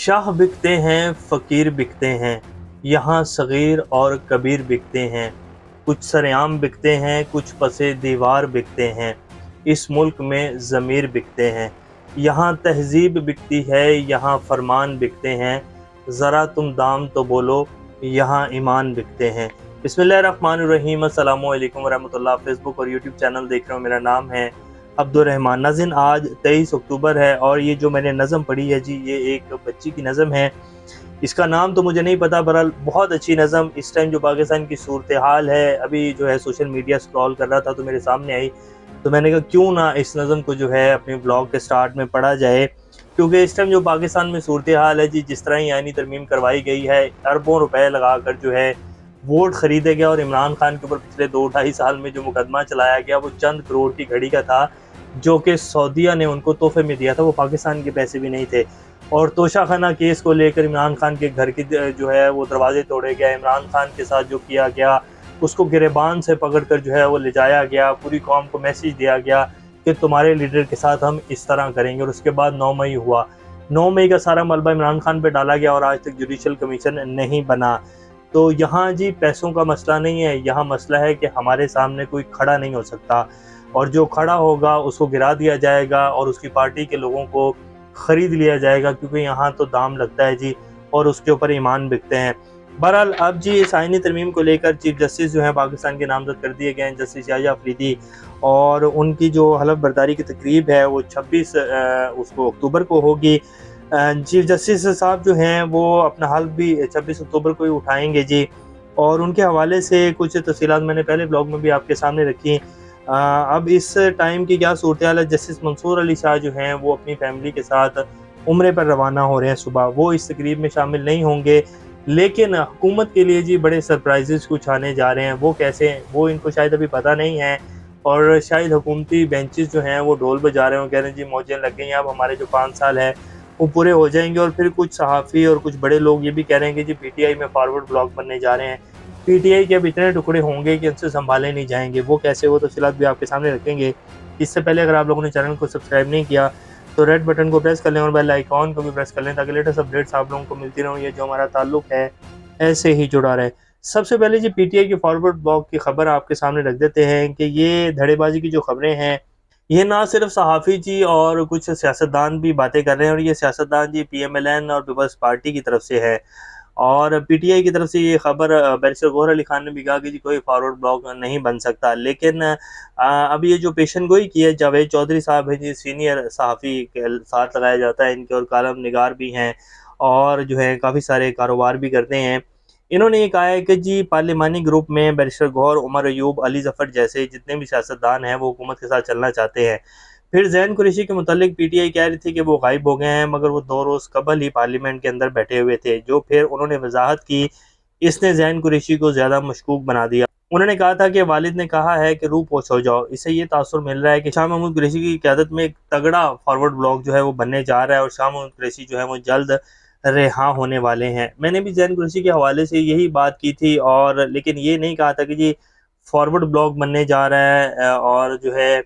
शाह बिकते हैं, फ़कीर बिकते हैं, यहाँ सग़ीर और कबीर बिकते हैं। कुछ सरेआम बिकते हैं, कुछ पसे दीवार बिकते हैं। इस मुल्क में ज़मीर बिकते हैं। यहाँ तहज़ीब बिकती है, यहाँ फ़रमान बिकते हैं। ज़रा तुम दाम तो बोलो, यहाँ ईमान बिकते हैं। बिस्मिल्लाहिर्रहमानिर्रहीम, अस्सलामु अलैकुम वरहमतुल्लाह। फ़ेसबुक और यूट्यूब चैनल देख रहे हो, मेरा नाम है अब्दुर्रहमान। नाज़रीन, आज 23 अक्टूबर है और ये जो मैंने नज़म पढ़ी है जी, ये एक बच्ची की नज़म है। इसका नाम तो मुझे नहीं पता, बहरहाल बहुत अच्छी नज़म। इस टाइम जो पाकिस्तान की सूरत हाल है, अभी जो है सोशल मीडिया स्क्रॉल कर रहा था तो मेरे सामने आई, तो मैंने कहा क्यों ना इस नज़म को जो है अपने ब्लॉग के स्टार्ट में पढ़ा जाए। क्योंकि इस टाइम जो पाकिस्तान में सूरत हाल है जी, जिस तरह ही आईनी तरमीम करवाई गई है, अरबों रुपए लगा कर जो है वोट खरीदे गया, और इमरान खान के ऊपर पिछले 2-2.5 साल में जो मुकदमा चलाया गया वो चंद करोड़ की घड़ी का था, जो कि सऊदीया ने उनको तोहफे में दिया था। वो पाकिस्तान के पैसे भी नहीं थे। और तोशाखाना केस को लेकर इमरान खान के घर की जो है वो दरवाजे तोड़े गए। इमरान खान के साथ जो किया गया, उसको गिरेबान से पकड़कर जो है वो ले जाया गया। पूरी कौम को मैसेज दिया गया कि तुम्हारे लीडर के साथ हम इस तरह करेंगे। और उसके बाद 9 मई हुआ। 9 मई का सारा मलबा इमरान खान पे डाला गया और आज तक जुडिशल कमीशन नहीं बना। तो यहाँ जी पैसों का मसला नहीं है, यहाँ मसला है कि हमारे सामने कोई खड़ा नहीं हो सकता, और जो खड़ा होगा उसको गिरा दिया जाएगा और उसकी पार्टी के लोगों को ख़रीद लिया जाएगा, क्योंकि यहाँ तो दाम लगता है जी और उसके ऊपर ईमान बिकते हैं। बहरहाल अब जी इस आईनी तरमीम को लेकर चीफ जस्टिस जो है पाकिस्तान के नामजद कर दिए गए हैं, जस्टिस याह्या अफरीदी, और उनकी जो हलफ बर्दारी की तकरीब है वो 26 उसको अक्टूबर को होगी। चीफ जस्टिस साहब जो हैं वो अपना हल्फ भी 26 अक्टूबर को ही उठाएंगे जी, और उनके हवाले से कुछ तफसीलात मैंने पहले ब्लॉग में भी आपके सामने रखी। अब इस टाइम की क्या सूरत हाल है, जस्टिस मंसूर अली शाह जो हैं वो अपनी फैमिली के साथ उम्रे पर रवाना हो रहे हैं सुबह। वो इस तकरीब में शामिल नहीं होंगे, लेकिन हुकूमत के लिए जी बड़े सरप्राइजेस कुछ आने जा रहे हैं। वो कैसे, वो इनको शायद अभी पता नहीं है, और शायद हुकूमती बेंचेस जो हैं वो ढोल बजा रहे हो, कह रहे हैं जी मौजें लग गई हैं, अब हमारे जो 5 साल है वो पूरे हो जाएंगे। और फिर कुछ सहाफ़ी और कुछ बड़े लोग ये भी कह रहे हैं कि जी पीटीआई में फॉरवर्ड ब्लॉक बनने जा रहे हैं। पीटीआई के अब इतने टुकड़े होंगे कि उनसे संभाले नहीं जाएंगे। वो कैसे, वो तफसीलात भी आपके सामने रखेंगे। इससे पहले अगर आप लोगों ने चैनल को सब्सक्राइब नहीं किया तो रेड बटन को प्रेस कर लें और बेल आइकॉन को भी प्रेस कर लें, ताकि लेटेस्ट अपडेट्स आप लोगों को मिलती रहें। ये जो हमारा ताल्लुक है ऐसे ही जुड़ा रहे। सबसे पहले जी पीटीआई के फॉरवर्ड ब्लॉक की खबर आपके सामने रख देते हैं कि ये धड़ेबाजी की जो खबरें हैं, ये ना सिर्फ सहाफ़ी जी और कुछ सियासतदान भी बातें कर रहे हैं, और ये सियासतदान जी पीएमएलएन और पीपल्स पार्टी की तरफ से है। और पीटीआई की तरफ से ये खबर बैरिस्टर गौहर अली खान ने भी कहा कि जी कोई फॉरवर्ड ब्लॉक नहीं बन सकता। लेकिन अब ये जो पेशन गोई की है, जावेद चौधरी साहब है जी, सीनियर सहाफ़ी के साथ लगाया जाता है इनके, और कालम निगार भी हैं और जो है काफ़ी सारे कारोबार भी करते हैं। इन्होंने ये कहा है कि जी पार्लिमानी ग्रुप में बैरिस्टर गौहर, उमर अयूब, अली जफ़र जैसे जितने भी सियासतदान हैं वो हुकूमत के साथ चलना चाहते हैं। फिर ज़ैन कुरैशी के मुतालिक पीटीआई कह रही थी कि वो गायब हो गए हैं, मगर वो 2 रोज़ कबल ही पार्लियामेंट के अंदर बैठे हुए थे, जो फिर उन्होंने वजाहत की। इसने ज़ैन कुरैशी को ज़्यादा मशकूक बना दिया। उन्होंने कहा था कि वालिद ने कहा है कि रूह पोछ हो जाओ। इससे ये तासुर मिल रहा है कि शाह महमूद कुरैशी की क़यादत में एक तगड़ा फॉरवर्ड ब्लॉक जो है वो बनने जा रहा है, और शाह महमूद कुरैशी जो है वो जल्द रिहा होने वाले हैं। मैंने भी ज़ैन कुरैशी के हवाले से यही बात की थी, और लेकिन ये नहीं कहा था कि जी फॉरवर्ड ब्लॉक बनने जा रहा है, और जो है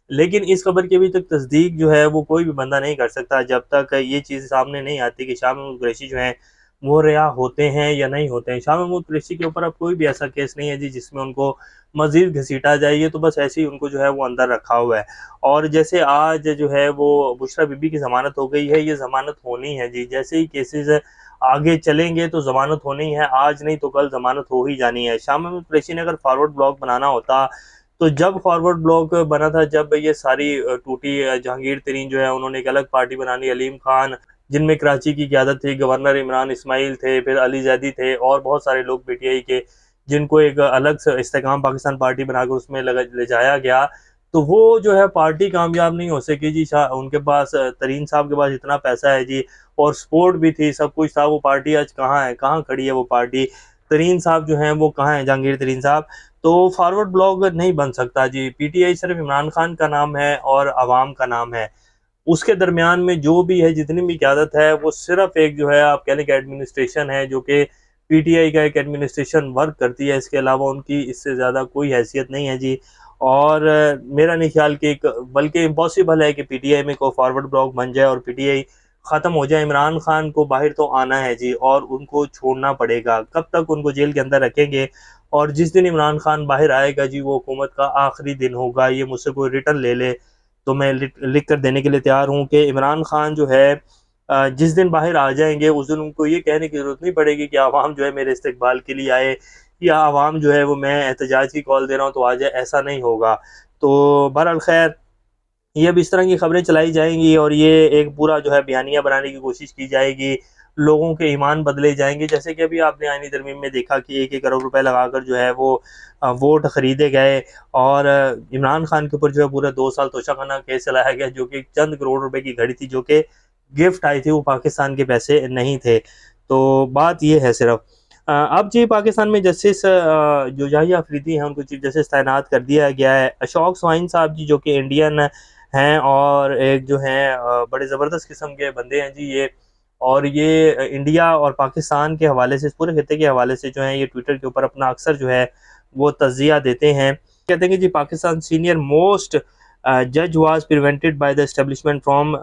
लेकिन इस खबर की अभी तक तस्दीक जो है वो कोई भी बंदा नहीं कर सकता जब तक ये चीज़ सामने नहीं आती कि शाह महमूद कुरैशी जो हैं वो रिहा होते हैं या नहीं होते हैं। शाह महमूद कुरैशी के ऊपर अब कोई भी ऐसा केस नहीं है जी जिसमें उनको मज़ीद घसीटा जाए। ये तो बस ऐसे ही उनको जो है वो अंदर रखा हुआ है। और जैसे आज जो है वो बुशरा बीबी की ज़मानत हो गई है, ये ज़मानत होनी है जी। जैसे ही केसेस आगे चलेंगे तो ज़मानत होनी है, आज नहीं तो कल ज़मानत हो ही जानी है। शाह महमूद कुरैशी ने अगर फॉरवर्ड ब्लॉक बनाना होता, तो जब फॉरवर्ड ब्लॉक बना था, जब ये सारी टूटी, जहांगीर तरीन जो है उन्होंने एक अलग पार्टी बना ली, अलीम खान जिनमें कराची की क़यादत थी, गवर्नर इमरान इस्माइल थे, फिर अली जैदी थे और बहुत सारे लोग पीटीआई के, जिनको एक अलग से इस्तेकाम पाकिस्तान पार्टी बनाकर उसमें ले जाया गया। तो वो जो है पार्टी कामयाब नहीं हो सकी जी। उनके पास, तरीन साहब के पास इतना पैसा है जी, और सपोर्ट भी थी, सब कुछ था। वो पार्टी आज कहाँ है, कहाँ खड़ी है वो पार्टी? तरीन साहब जो हैं वो कहाँ हैं, जहांगीर तरीन साहब? तो फॉरवर्ड ब्लॉक नहीं बन सकता जी। पीटीआई सिर्फ इमरान खान का नाम है और अवाम का नाम है। उसके दरमियान में जो भी है, जितनी भी क़यादत है, वो सिर्फ एक जो है आप कह लें कि एडमिनिस्ट्रेशन है, जो कि पीटीआई का एक एडमिनिस्ट्रेशन वर्क करती है। इसके अलावा उनकी इससे ज़्यादा कोई हैसियत नहीं है जी। और मेरा नहीं ख्याल कि एक, बल्कि इम्पॉसिबल है कि पीटीआई में कोई फॉरवर्ड ब्लॉक बन जाए और पीटीआई ख़त्म हो जाए, इमरान खान को बाहर तो आना है जी, और उनको छोड़ना पड़ेगा। कब तक उनको जेल के अंदर रखेंगे? और जिस दिन इमरान खान बाहर आएगा जी, वो हुकूमत का आखिरी दिन होगा। ये मुझसे कोई रिटर्न ले ले तो मैं लिख कर देने के लिए तैयार हूँ कि इमरान खान जो है जिस दिन बाहर आ जाएंगे, उस दिन उनको ये कहने की ज़रूरत नहीं पड़ेगी कि आवाम जो है मेरे इस्तकबाल के लिए आए, या आवाम जो है वो मैं एहतजाज की कॉल दे रहा हूँ तो आ जाए, ऐसा नहीं होगा। तो बहरहाल खैर, ये अब इस तरह की खबरें चलाई जाएँगी और ये एक पूरा जो है बयानिया बनाने की कोशिश की जाएगी। लोगों के ईमान बदले जाएँगे, जैसे कि अभी आपने आईनी तरमीम में देखा कि 1-1 करोड़ रुपए लगाकर जो है वो वोट खरीदे गए, और इमरान खान के ऊपर जो है पूरा 2 साल तोशाखाना केस चलाया गया, जो कि चंद करोड़ रुपए की घड़ी थी, जो कि गिफ्ट आई थी, वो पाकिस्तान के पैसे नहीं थे। तो बात ये है सिर्फ़। अब जी पाकिस्तान में जस्टिस जो याहिया अफरीदी हैं, उनको चीफ जस्टिस तैनात कर दिया गया है। अशोक स्वाइन साहब जी, जो कि इंडियन हैं और एक जो हैं बड़े ज़बरदस्त किस्म के बंदे हैं जी ये, और ये इंडिया और पाकिस्तान के हवाले से, इस पूरे खित्ते के हवाले से जो है ये ट्विटर के ऊपर अपना अक्सर जो है वो तज़किया देते हैं। कहते हैं कि जी पाकिस्तान सीनियर मोस्ट जज was prevented by the establishment from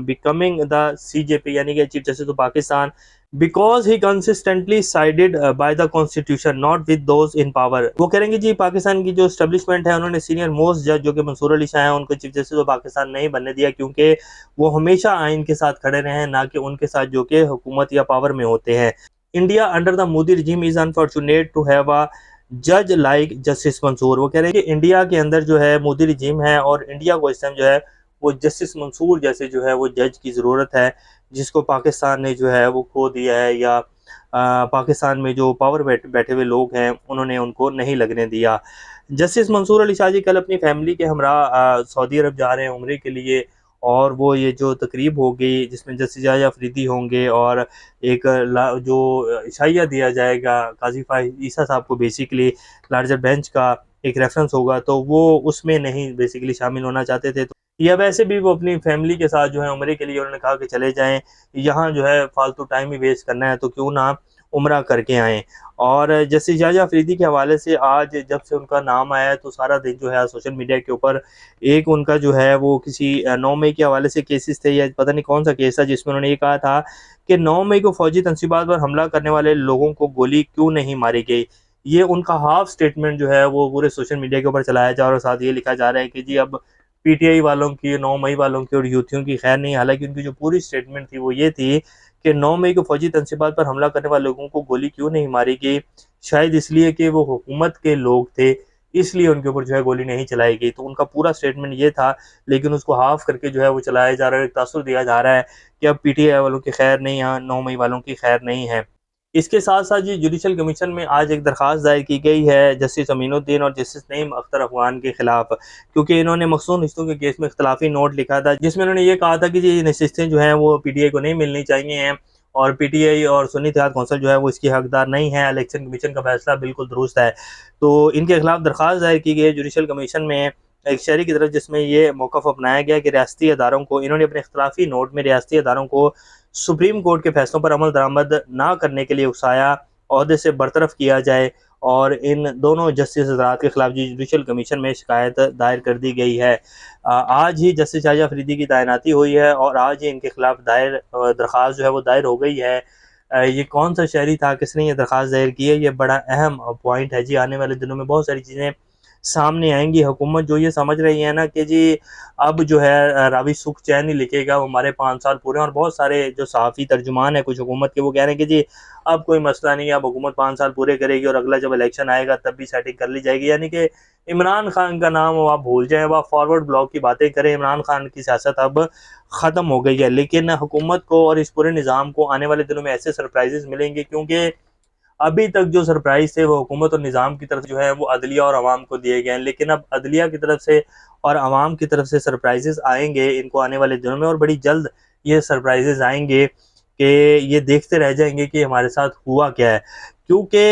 becoming the CJP, यानी कि chief justice of Pakistan, because he consistently sided by the constitution not with those in power. वो करेंगे जी पाकिस्तान की जो एस्टेब्लिशमेंट है, उन्होंने सीनियर मोस्ट जज जो कि मंसूर अली शाह हैं, उनको चीफ जस्टिस ऑफ पाकिस्तान नहीं बनने दिया, क्योंकि वो हमेशा आइन के साथ खड़े रहे हैं, ना कि उनके साथ जो कि हुकूमत या पावर में होते हैं। India under the Modi regime is unfortunate to have a जज लाइक जस्टिस मंसूर। वो कह रहे हैं कि इंडिया के अंदर जो है मोदी रिजीम है, और इंडिया को इस टाइम जो है वो जस्टिस मंसूर जैसे जो है वो जज की ज़रूरत है, जिसको पाकिस्तान ने जो है वो खो दिया है, या पाकिस्तान में जो पावर बैठे हुए लोग हैं उन्होंने उनको नहीं लगने दिया। जस्टिस मंसूर अली शाह जी कल अपनी फैमिली के हमरा सऊदी अरब जा रहे हैं उम्रे के लिए, और वो ये जो तकरीब होगी जिसमें जस्टिस याहिया अफरीदी होंगे, और एक जो इशाइया दिया जाएगा काजी फाइज ईसा साहब को, बेसिकली लार्जर बेंच का एक रेफरेंस होगा, तो वो उसमें नहीं बेसिकली शामिल होना चाहते थे। तो या वैसे भी वो अपनी फैमिली के साथ जो है उम्रे के लिए उन्होंने कहा कि चले जाएं, यहाँ जो है फालतू टाइम ही वेस्ट करना है तो क्यों ना उम्रा करके आएँ। और जस्टिस याहिया अफरीदी के हवाले से आज जब से उनका नाम आया है, तो सारा दिन जो है सोशल मीडिया के ऊपर एक उनका जो है वो किसी 9 मई के हवाले से केसेस थे, या पता नहीं कौन सा केस था, जिसमें उन्होंने ये कहा था कि 9 मई को फौजी तनसीबात पर हमला करने वाले लोगों को गोली क्यों नहीं मारी गई। ये उनका हाफ स्टेटमेंट जो है वो पूरे सोशल मीडिया के ऊपर चलाया जा रहा है, और साथ ये लिखा जा रहा है कि जी अब पीटीआई वालों की, 9 मई वालों की और यूथियों की खैर नहीं। हालांकि उनकी जो पूरी स्टेटमेंट थी वो ये थी कि 9 मई को फौजी तनसीबात पर हमला करने वाले लोगों को गोली क्यों नहीं मारी गई, शायद इसलिए कि वो हुकूमत के लोग थे, इसलिए उनके ऊपर जो है गोली नहीं चलाई गई। तो उनका पूरा स्टेटमेंट ये था, लेकिन उसको हाफ करके जो है वो चलाया जा रहा है, एक तासुर दिया जा रहा है कि अब पीटीआई वालों की खैर नहीं, यहाँ 9 मई वालों की खैर नहीं है। इसके साथ साथ जी जुडिशल कमीशन में आज एक दरख्वास्त दायर की गई है जस्टिस अमीनुद्दीन और जस्टिस नईम अख्तर अफगान के खिलाफ, क्योंकि इन्होंने मखसूस रिश्तों के केस में इख्तलाफी नोट लिखा था, जिसमें उन्होंने ये कहा था कि ये नशिस्तें जो हैं वो पीटीआई को नहीं मिलनी चाहिए हैं, और पीटीआई और सुन्नी इत्तेहाद कौंसिल जो है वो इसकी हकदार नहीं है। इलेक्शन कमीशन का फैसला बिल्कुल दुरुस्त है। तो इनके खिलाफ दरख्वास्त दायर की गई है जुडिशल कमीशन में एक शहरी की तरफ, जिसमें ये मौक़िफ़ अपनाया गया कि रियासती अदारों को, इन्होंने अपने इख्तलाफी नोट में रियासती अदारों को सुप्रीम कोर्ट के फैसलों पर अमल दरामद ना करने के लिए उकसाया, ओहदे से बरतरफ किया जाए, और इन दोनों जस्टिस हज़रात के खिलाफ जुडिशल कमीशन में शिकायत दायर कर दी गई है। आज ही जस्टिस याहिया अफरीदी की तैनाती हुई है, और आज ही इनके खिलाफ दायर दरख्वास्त जो है वो दायर हो गई है। ये कौन सा शहरी था, किसने ये दरख्वास्त दायर की है, ये बड़ा अहम पॉइंट है जी। आने वाले दिनों में बहुत सारी चीज़ें सामने आएंगी। हुकूमत जो ये समझ रही है ना कि जी अब जो है रावी सुख चैन ही लिखेगा, हमारे 5 साल पूरे हैं, और बहुत सारे जो सहाफ़ी तर्जुमान है कुछ हुकूमत के, वो कह रहे हैं कि जी अब कोई मसला नहीं है, अब हुकूमत 5 साल पूरे करेगी और अगला जब इलेक्शन आएगा तब भी सेटिंग कर ली जाएगी। यानी कि इमरान खान का नाम आप भूल जाएं, आप फॉरवर्ड ब्लॉक की बातें करें, इमरान खान की सियासत अब ख़त्म हो गई है। लेकिन हुकूमत को और इस पूरे निज़ाम को आने वाले दिनों में ऐसे सरप्राइजेस मिलेंगे, क्योंकि अभी तक जो सरप्राइज़ थे वो हुकूमत और निज़ाम की तरफ जो है वो अदलिया और आवाम को दिए गए हैं, लेकिन अब अदलिया की तरफ से और आवाम की तरफ से सरप्राइजेस आएंगे इनको आने वाले दिनों में, और बड़ी जल्द ये सरप्राइजेस आएंगे कि ये देखते रह जाएंगे कि हमारे साथ हुआ क्या है। क्योंकि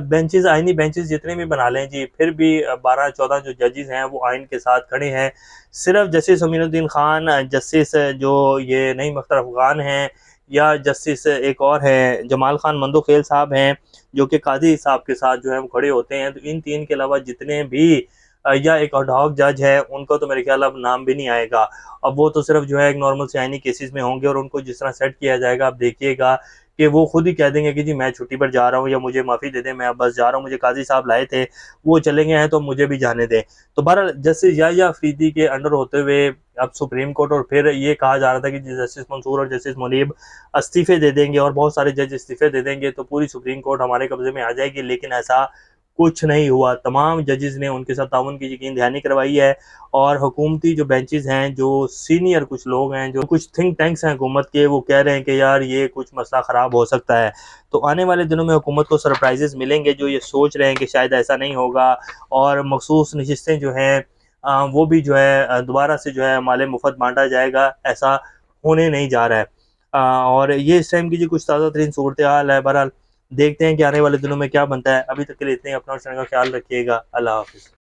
बेंचेस, आइनी बेंचेस जितने भी बना लें जी, फिर भी 12-14 जो जजेस हैं वो आइन के साथ खड़े हैं। सिर्फ जस्टिस अमीनुद्दीन खान, जस्टिस जो ये नईम अख्तर अफगान हैं, या जस्टिस एक और हैं जमाल खान मंदोखेल साहब हैं, जो कि काजी साहब के साथ जो है वो खड़े होते हैं। तो इन तीन के अलावा जितने भी या एक अडहॉक जज है, उनका तो मेरे ख्याल अब नाम भी नहीं आएगा। अब वो तो सिर्फ जो है एक नॉर्मल से आईनी केसेस में होंगे, और उनको जिस तरह सेट किया जाएगा, आप देखिएगा कि वो खुद ही कह देंगे कि जी मैं छुट्टी पर जा रहा हूँ, या मुझे माफ़ी दे दें, मैं अब बस जा रहा हूँ, मुझे काजी साहब लाए थे, वो चले गए हैं तो मुझे भी जाने दें। तो बहरहाल जस्टिस याह्या अफरीदी के अंडर होते हुए अब सुप्रीम कोर्ट, और फिर ये कहा जा रहा था कि जस्टिस मंसूर और जस्टिस मुनीब इस्तीफे दे देंगे और बहुत सारे जज इस्तीफे दे देंगे तो पूरी सुप्रीम कोर्ट हमारे कब्जे में आ जाएगी, लेकिन ऐसा कुछ नहीं हुआ। तमाम जजेस ने उनके साथ ताउन की यकीन दहानी करवाई है, और हुकूमती जो बेंचेस हैं, जो सीनियर कुछ लोग हैं, जो कुछ थिंक टैंक्स हैं हुकूमत के, वो कह रहे हैं कि यार ये कुछ मसला ख़राब हो सकता है। तो आने वाले दिनों में हुकूमत को सरप्राइजेस मिलेंगे, जो ये सोच रहे हैं कि शायद ऐसा नहीं होगा, और मखसूस नशिस्तें जो हैं वो भी जो है दोबारा से जो है माले मुफ्त बांटा जाएगा, ऐसा होने नहीं जा रहा है। और ये इस टाइम की जो कुछ ताज़ा तरीन सूरत हाल है। बहरहाल देखते हैं कि आने वाले दिनों में क्या बनता है। अभी तक के लिए इतने ही, अपना और का ख्याल रखिएगा। अल्लाह हाफिज़।